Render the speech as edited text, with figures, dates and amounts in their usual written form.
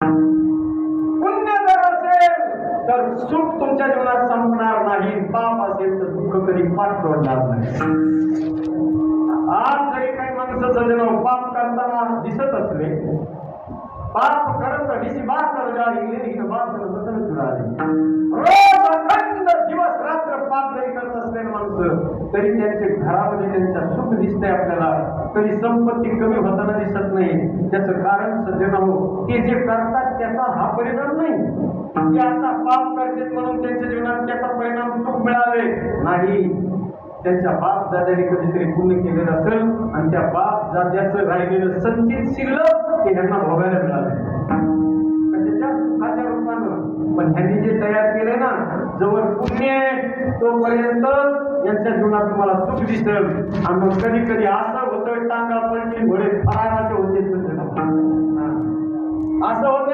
पुण्य जर असेल तर सुख तुमच्या जीवनात संपणार नाही, पाप असेल तर दुःख कधी पाठ सोडणार नाही. आज जरी काही माणसं सजण पाप करताना दिसत असले, पाप करत विश्वास रोज अखंड दिवस रात्र पाप जरी करत असलेले माणसं तरी त्यांच्या घरामध्ये त्यांच्या सुख दिसतंय आपल्याला, तरी संपत्ती कमी होताना दिसत नाही. त्याचं कारण सज्जन हो, ते जे करतात त्याचा हा परिणाम नाही. ते आता पाप करतात म्हणून त्यांच्या जीवनात त्याचा परिणाम सुख मिळावे नाही. त्यांच्या बाप दाद्याने कधीतरी पुण्य केलेलं असेल आणि त्या बाप दाद्याचं राहिलेलं संचित शिल्लक ते त्यांना भोगायला मिळाले कशाच्या सुखाच्या रूपानं. पण त्यांनी जे तयार केले ना, जवळ पुण्य तोपर्यंत यांच्या जीवनात तुम्हाला सुख दिसेल. आणि मग कधी कधी असं होतं टांगा पलटी घोडे फराराचे होते, असं होतं.